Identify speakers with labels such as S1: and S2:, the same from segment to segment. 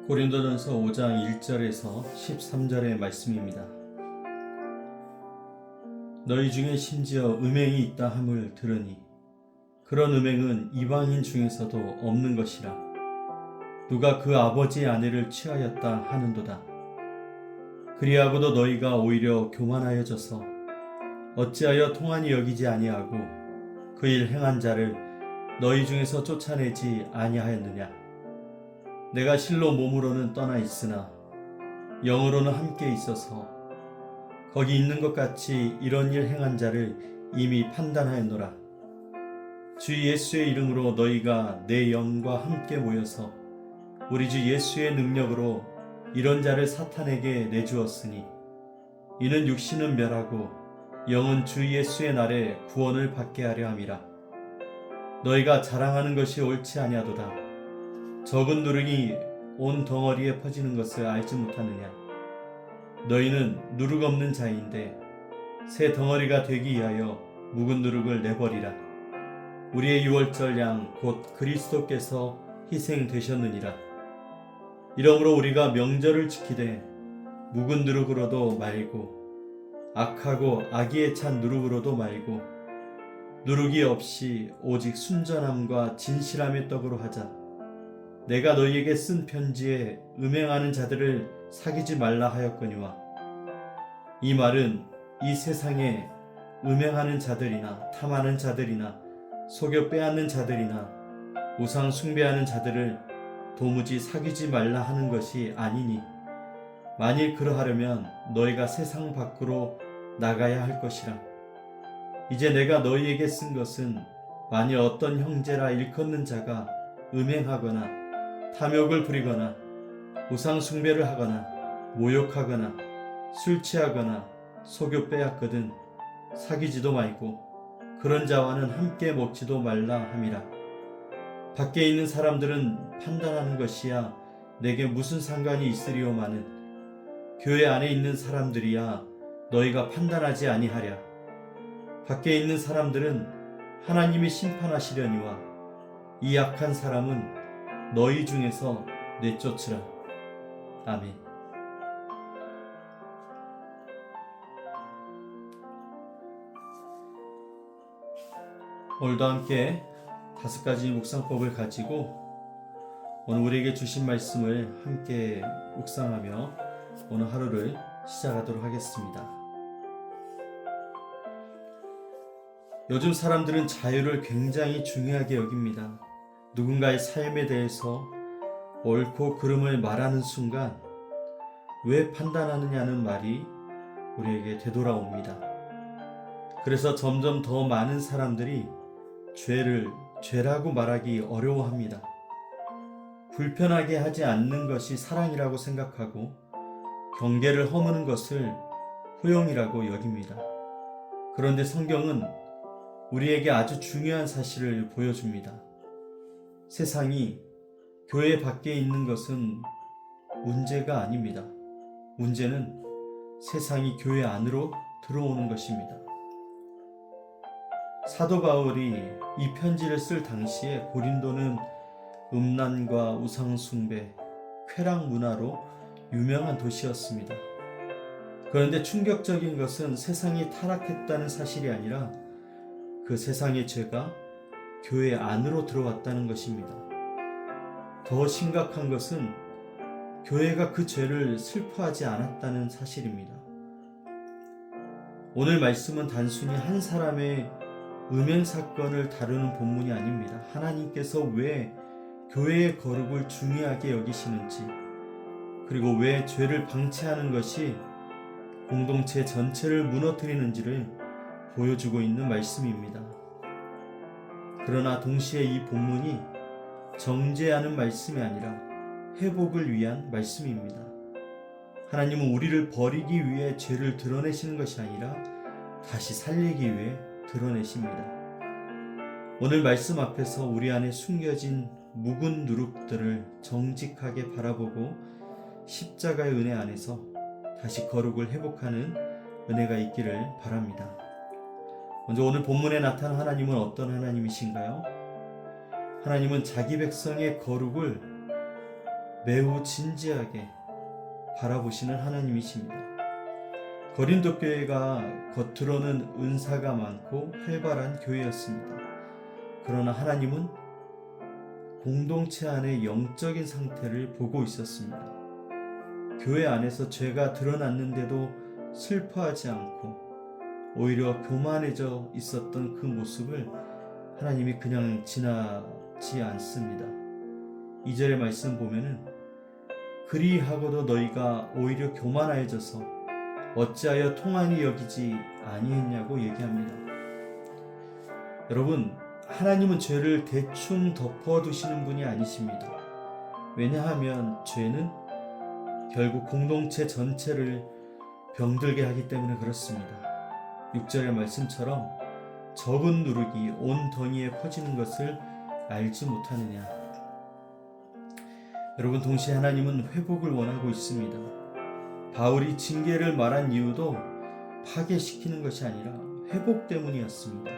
S1: 고린도전서 5장 1절에서 13절의 말씀입니다. 너희 중에 심지어 음행이 있다 함을 들으니 그런 음행은 이방인 중에서도 없는 것이라. 누가 그 아버지의 아내를 취하였다 하는도다. 그리하고도 너희가 오히려 교만하여져서 어찌하여 통한이 여기지 아니하고 그 일 행한 자를 너희 중에서 쫓아내지 아니하였느냐. 내가 실로 몸으로는 떠나 있으나 영으로는 함께 있어서 거기 있는 것 같이 이런 일 행한 자를 이미 판단하였노라. 주 예수의 이름으로 너희가 내 영과 함께 모여서 우리 주 예수의 능력으로 이런 자를 사탄에게 내주었으니 이는 육신은 멸하고 영은 주 예수의 날에 구원을 받게 하려 함이라. 너희가 자랑하는 것이 옳지 아니하도다. 적은 누룩이 온 덩어리에 퍼지는 것을 알지 못하느냐. 너희는 누룩 없는 자인데 새 덩어리가 되기 위하여 묵은 누룩을 내버리라. 우리의 유월절 양 곧 그리스도께서 희생되셨느니라. 이러므로 우리가 명절을 지키되 묵은 누룩으로도 말고 악하고 악의에 찬 누룩으로도 말고 누룩이 없이 오직 순전함과 진실함의 떡으로 하자. 내가 너희에게 쓴 편지에 음행하는 자들을 사귀지 말라 하였거니와 이 말은 이 세상에 음행하는 자들이나 탐하는 자들이나 속여 빼앗는 자들이나 우상 숭배하는 자들을 도무지 사귀지 말라 하는 것이 아니니 만일 그러하려면 너희가 세상 밖으로 나가야 할 것이라. 이제 내가 너희에게 쓴 것은 만일 어떤 형제라 일컫는 자가 음행하거나 탐욕을 부리거나 우상 숭배를 하거나 모욕하거나 술 취하거나 속여 빼앗거든 사귀지도 말고 그런 자와는 함께 먹지도 말라 함이라. 밖에 있는 사람들은 판단하는 것이야 내게 무슨 상관이 있으리오마는 교회 안에 있는 사람들이야 너희가 판단하지 아니하랴. 밖에 있는 사람들은 하나님이 심판하시려니와 이 악한 사람은 너희 중에서 내쫓으라. 아멘. 오늘도 함께 5가지 묵상법을 가지고 오늘 우리에게 주신 말씀을 함께 묵상하며 오늘 하루를 시작하도록 하겠습니다. 요즘 사람들은 자유를 굉장히 중요하게 여깁니다. 누군가의 삶에 대해서 옳고 그름을 말하는 순간 왜 판단하느냐는 말이 우리에게 되돌아옵니다. 그래서 점점 더 많은 사람들이 죄를 죄라고 말하기 어려워합니다. 불편하게 하지 않는 것이 사랑이라고 생각하고 경계를 허무는 것을 호용이라고 여깁니다. 그런데 성경은 우리에게 아주 중요한 사실을 보여줍니다. 세상이 교회 밖에 있는 것은 문제가 아닙니다. 문제는 세상이 교회 안으로 들어오는 것입니다. 사도 바울이 이 편지를 쓸 당시에 고린도는 음란과 우상숭배, 쾌락 문화로 유명한 도시였습니다. 그런데 충격적인 것은 세상이 타락했다는 사실이 아니라 그 세상의 죄가 교회 안으로 들어왔다는 것입니다. 더 심각한 것은 교회가 그 죄를 슬퍼하지 않았다는 사실입니다. 오늘 말씀은 단순히 한 사람의 음행 사건을 다루는 본문이 아닙니다. 하나님께서 왜 교회의 거룩을 중요하게 여기시는지, 그리고 왜 죄를 방치하는 것이 공동체 전체를 무너뜨리는지를 보여주고 있는 말씀입니다. 그러나 동시에 이 본문이 정죄하는 말씀이 아니라 회복을 위한 말씀입니다. 하나님은 우리를 버리기 위해 죄를 드러내시는 것이 아니라 다시 살리기 위해 드러내십니다. 오늘 말씀 앞에서 우리 안에 숨겨진 묵은 누룩들을 정직하게 바라보고 십자가의 은혜 안에서 다시 거룩을 회복하는 은혜가 있기를 바랍니다. 먼저 오늘 본문에 나타난 하나님은 어떤 하나님이신가요? 하나님은 자기 백성의 거룩을 매우 진지하게 바라보시는 하나님이십니다. 고린도 교회가 겉으로는 은사가 많고 활발한 교회였습니다. 그러나 하나님은 공동체 안의 영적인 상태를 보고 있었습니다. 교회 안에서 죄가 드러났는데도 슬퍼하지 않고 오히려 교만해져 있었던 그 모습을 하나님이 그냥 지나지 않습니다. 2절의 말씀 보면은 그리하고도 너희가 오히려 교만하여져서 어찌하여 통한이 여기지 아니했냐고 얘기합니다. 여러분, 하나님은 죄를 대충 덮어두시는 분이 아니십니다. 왜냐하면 죄는 결국 공동체 전체를 병들게 하기 때문에 그렇습니다. 6절의 말씀처럼 적은 누룩이 온 덩이에 퍼지는 것을 알지 못하느냐. 여러분, 동시에 하나님은 회복을 원하고 있습니다. 바울이 징계를 말한 이유도 파괴시키는 것이 아니라 회복 때문이었습니다.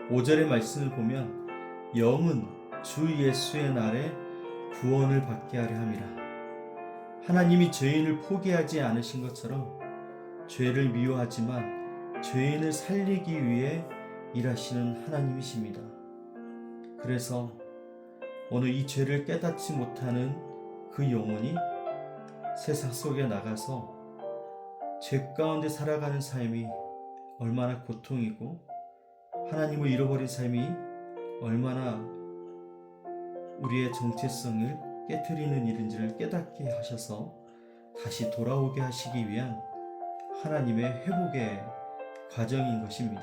S1: 5절의 말씀을 보면 영은 주 예수의 날에 구원을 받게 하려 함이라. 하나님이 죄인을 포기하지 않으신 것처럼 죄를 미워하지만 죄인을 살리기 위해 일하시는 하나님이십니다. 그래서 오늘 이 죄를 깨닫지 못하는 그 영혼이 세상 속에 나가서 죄 가운데 살아가는 삶이 얼마나 고통이고 하나님을 잃어버린 삶이 얼마나 우리의 정체성을 깨트리는 일인지를 깨닫게 하셔서 다시 돌아오게 하시기 위한 하나님의 회복의 과정인 것입니다.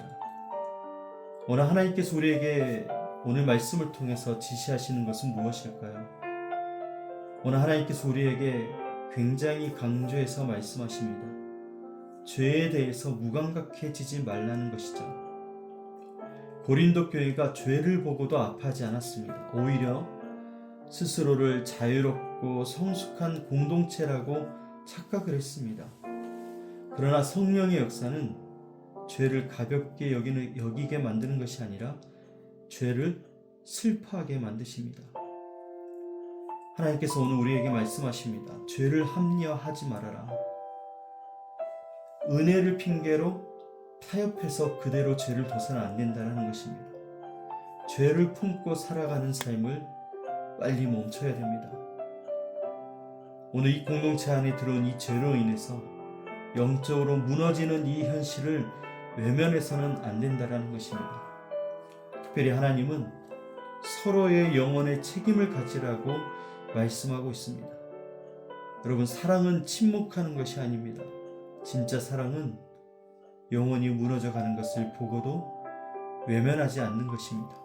S1: 오늘 하나님께서 우리에게 오늘 말씀을 통해서 지시하시는 것은 무엇일까요? 오늘 하나님께서 우리에게 굉장히 강조해서 말씀하십니다. 죄에 대해서 무감각해지지 말라는 것이죠. 고린도 교회가 죄를 보고도 아파하지 않았습니다. 오히려 스스로를 자유롭고 성숙한 공동체라고 착각을 했습니다. 그러나 성령의 역사는 죄를 가볍게 여기게 만드는 것이 아니라 죄를 슬퍼하게 만드십니다. 하나님께서 오늘 우리에게 말씀하십니다. 죄를 합리화하지 말아라. 은혜를 핑계로 타협해서 그대로 죄를 둬서는 안 된다는 것입니다. 죄를 품고 살아가는 삶을 빨리 멈춰야 됩니다. 오늘 이 공동체 안에 들어온 이 죄로 인해서 영적으로 무너지는 이 현실을 외면해서는 안 된다는 것입니다. 특별히 하나님은 서로의 영혼의 책임을 가지라고 말씀하고 있습니다. 여러분, 사랑은 침묵하는 것이 아닙니다. 진짜 사랑은 영혼이 무너져가는 것을 보고도 외면하지 않는 것입니다.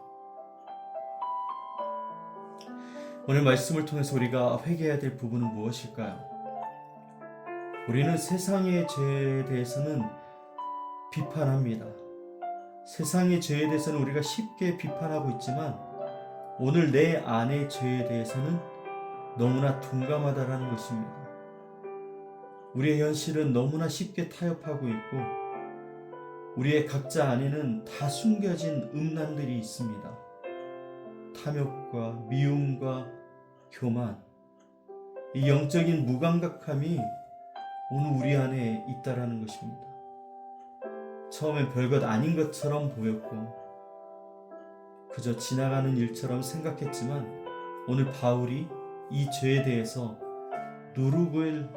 S1: 오늘 말씀을 통해서 우리가 회개해야 될 부분은 무엇일까요? 우리는 세상의 죄에 대해서는 비판합니다. 세상의 죄에 대해서는 우리가 쉽게 비판하고 있지만 오늘 내 안의 죄에 대해서는 너무나 둔감하다라는 것입니다. 우리의 현실은 너무나 쉽게 타협하고 있고 우리의 각자 안에는 다 숨겨진 음란들이 있습니다. 탐욕과 미움과 교만, 이 영적인 무감각함이 오늘 우리 안에 있다라는 것입니다. 처음엔 별것 아닌 것처럼 보였고 그저 지나가는 일처럼 생각했지만 오늘 바울이 이 죄에 대해서 누룩을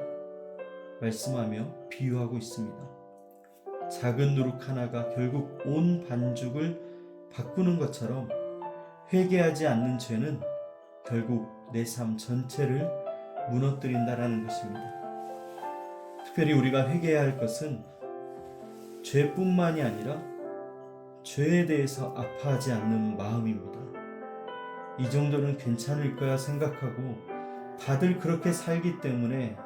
S1: 말씀하며 비유하고 있습니다. 작은 누룩 하나가 결국 온 반죽을 바꾸는 것처럼 회개하지 않는 죄는 결국 내 삶 전체를 무너뜨린다라는 것입니다. 특별히 우리가 회개해야 할 것은 죄뿐만이 아니라 죄에 대해서 아파하지 않는 마음입니다. 이 정도는 괜찮을 거야 생각하고 다들 그렇게 살기 때문에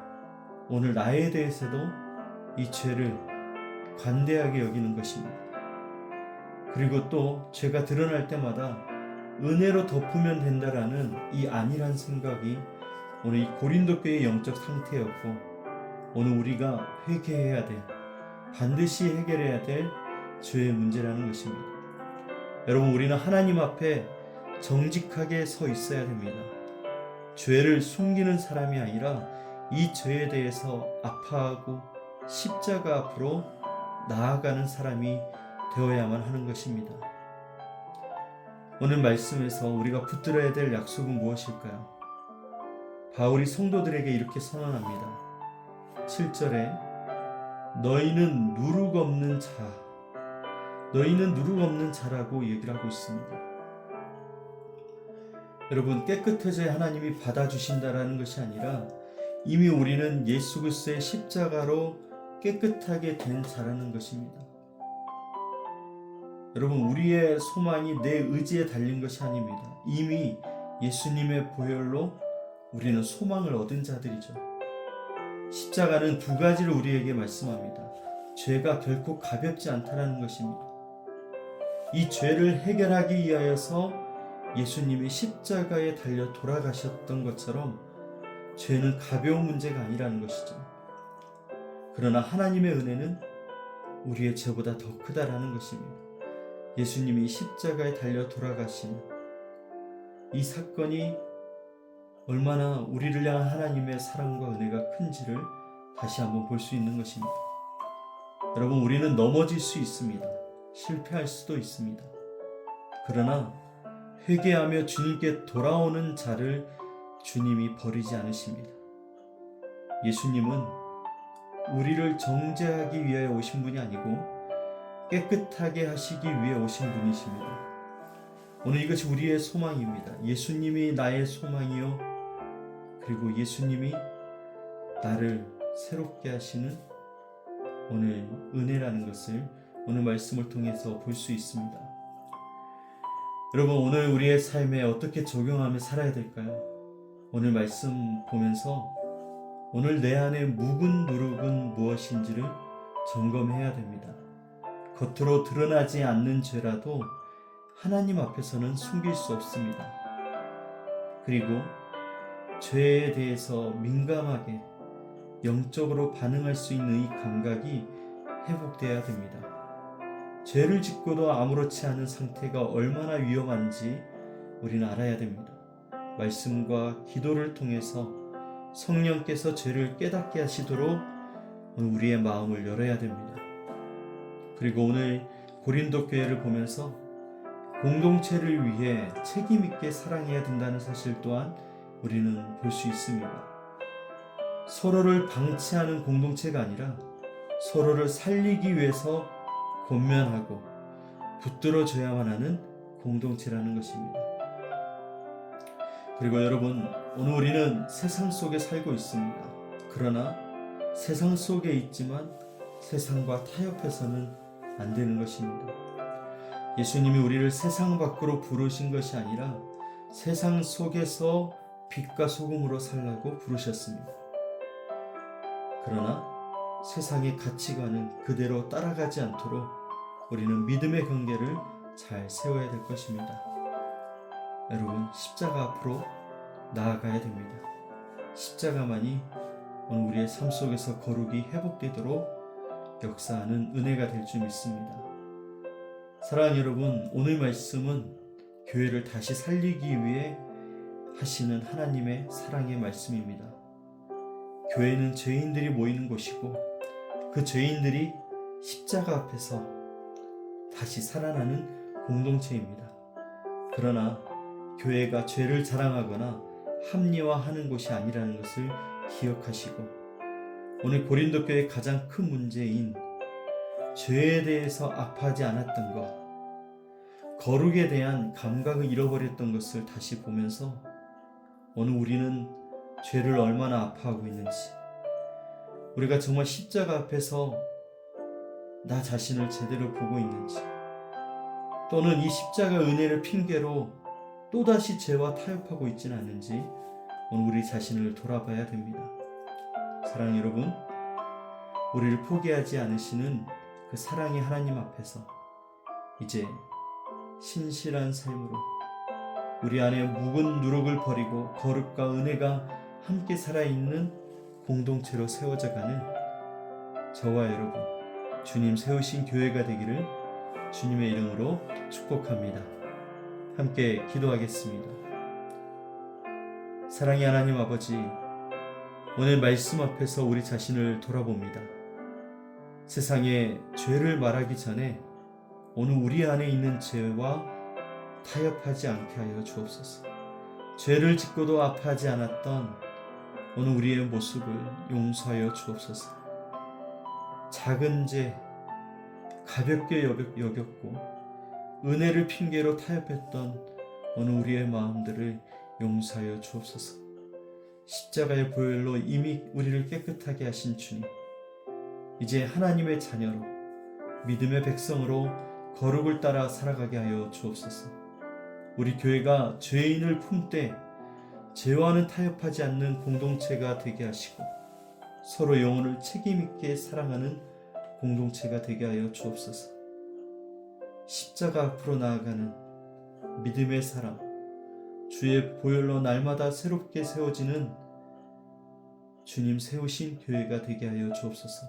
S1: 오늘 나에 대해서도 이 죄를 관대하게 여기는 것입니다. 그리고 또 죄가 드러날 때마다 은혜로 덮으면 된다라는 이 안일한 생각이 오늘 이 고린도 교회의 영적 상태였고 오늘 우리가 회개해야 될, 반드시 해결해야 될 죄의 문제라는 것입니다. 여러분, 우리는 하나님 앞에 정직하게 서 있어야 됩니다. 죄를 숨기는 사람이 아니라 이 죄에 대해서 아파하고 십자가 앞으로 나아가는 사람이 되어야만 하는 것입니다. 오늘 말씀에서 우리가 붙들어야 될 약속은 무엇일까요? 바울이 성도들에게 이렇게 선언합니다. 7절에 너희는 누룩 없는 자라고 얘기를 하고 있습니다. 여러분, 깨끗해져야 하나님이 받아주신다라는 것이 아니라 이미 우리는 예수 그리스도의 십자가로 깨끗하게 된 자라는 것입니다. 여러분, 우리의 소망이 내 의지에 달린 것이 아닙니다. 이미 예수님의 보혈로 우리는 소망을 얻은 자들이죠. 십자가는 두 가지를 우리에게 말씀합니다. 죄가 결코 가볍지 않다라는 것입니다. 이 죄를 해결하기 위하여서 예수님이 십자가에 달려 돌아가셨던 것처럼 죄는 가벼운 문제가 아니라는 것이죠. 그러나 하나님의 은혜는 우리의 죄보다 더 크다라는 것입니다. 예수님이 십자가에 달려 돌아가신 이 사건이 얼마나 우리를 향한 하나님의 사랑과 은혜가 큰지를 다시 한번 볼 수 있는 것입니다. 여러분, 우리는 넘어질 수 있습니다. 실패할 수도 있습니다. 그러나 회개하며 주님께 돌아오는 자를 주님이 버리지 않으십니다. 예수님은 우리를 정죄하기 위해 오신 분이 아니고 깨끗하게 하시기 위해 오신 분이십니다. 오늘 이것이 우리의 소망입니다. 예수님이 나의 소망이요, 그리고 예수님이 나를 새롭게 하시는 오늘 은혜라는 것을 오늘 말씀을 통해서 볼 수 있습니다. 여러분, 오늘 우리의 삶에 어떻게 적용하며 살아야 될까요? 오늘 말씀 보면서 오늘 내 안에 묵은 누룩은 무엇인지를 점검해야 됩니다. 겉으로 드러나지 않는 죄라도 하나님 앞에서는 숨길 수 없습니다. 그리고 죄에 대해서 민감하게 영적으로 반응할 수 있는 이 감각이 회복되어야 됩니다. 죄를 짓고도 아무렇지 않은 상태가 얼마나 위험한지 우리는 알아야 됩니다. 말씀과 기도를 통해서 성령께서 죄를 깨닫게 하시도록 우리의 마음을 열어야 됩니다. 그리고 오늘 고린도 교회를 보면서 공동체를 위해 책임 있게 사랑해야 된다는 사실 또한 우리는 볼 수 있습니다. 서로를 방치하는 공동체가 아니라 서로를 살리기 위해서 권면하고 붙들어줘야만 하는 공동체라는 것입니다. 그리고 여러분, 오늘 우리는 세상 속에 살고 있습니다. 그러나 세상 속에 있지만 세상과 타협해서는 안 되는 것입니다. 예수님이 우리를 세상 밖으로 부르신 것이 아니라 세상 속에서 빛과 소금으로 살라고 부르셨습니다. 그러나 세상의 가치관은 그대로 따라가지 않도록 우리는 믿음의 경계를 잘 세워야 될 것입니다. 여러분, 십자가 앞으로 나아가야 됩니다. 십자가만이 오늘 우리의 삶 속에서 거룩이 회복되도록 역사하는 은혜가 될 줄 믿습니다. 사랑하는 여러분, 오늘 말씀은 교회를 다시 살리기 위해 하시는 하나님의 사랑의 말씀입니다. 교회는 죄인들이 모이는 곳이고 그 죄인들이 십자가 앞에서 다시 살아나는 공동체입니다. 그러나 교회가 죄를 자랑하거나 합리화하는 곳이 아니라는 것을 기억하시고 오늘 고린도 교회의 가장 큰 문제인 죄에 대해서 아파하지 않았던 것, 거룩에 대한 감각을 잃어버렸던 것을 다시 보면서 오늘 우리는 죄를 얼마나 아파하고 있는지, 우리가 정말 십자가 앞에서 나 자신을 제대로 보고 있는지, 또는 이 십자가 은혜를 핑계로 또다시 죄와 타협하고 있지는 않은지 오늘 우리 자신을 돌아봐야 됩니다. 사랑하는 여러분, 우리를 포기하지 않으시는 그 사랑의 하나님 앞에서 이제 신실한 삶으로 우리 안에 묵은 누룩을 버리고 거룩과 은혜가 함께 살아있는 공동체로 세워져가는 저와 여러분, 주님 세우신 교회가 되기를 주님의 이름으로 축복합니다. 함께 기도하겠습니다. 사랑의 하나님 아버지, 오늘 말씀 앞에서 우리 자신을 돌아봅니다. 세상에 죄를 말하기 전에 오늘 우리 안에 있는 죄와 타협하지 않게 하여 주옵소서. 죄를 짓고도 아파하지 않았던 오늘 우리의 모습을 용서하여 주옵소서. 작은 죄 가볍게 여겼고 은혜를 핑계로 타협했던 오늘 우리의 마음들을 용서하여 주옵소서. 십자가의 보혈로 이미 우리를 깨끗하게 하신 주님, 이제 하나님의 자녀로 믿음의 백성으로 거룩을 따라 살아가게 하여 주옵소서. 우리 교회가 죄인을 품되 죄와는 타협하지 않는 공동체가 되게 하시고 서로 영혼을 책임있게 사랑하는 공동체가 되게 하여 주옵소서. 십자가 앞으로 나아가는 믿음의 사람, 주의 보혈로 날마다 새롭게 세워지는 주님 세우신 교회가 되게 하여 주옵소서.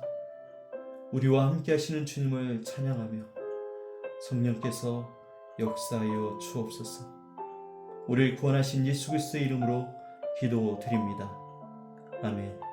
S1: 우리와 함께 하시는 주님을 찬양하며 성령께서 역사하여 주옵소서. 우리를 구원하신 예수 그리스도의 이름으로 기도드립니다. 아멘.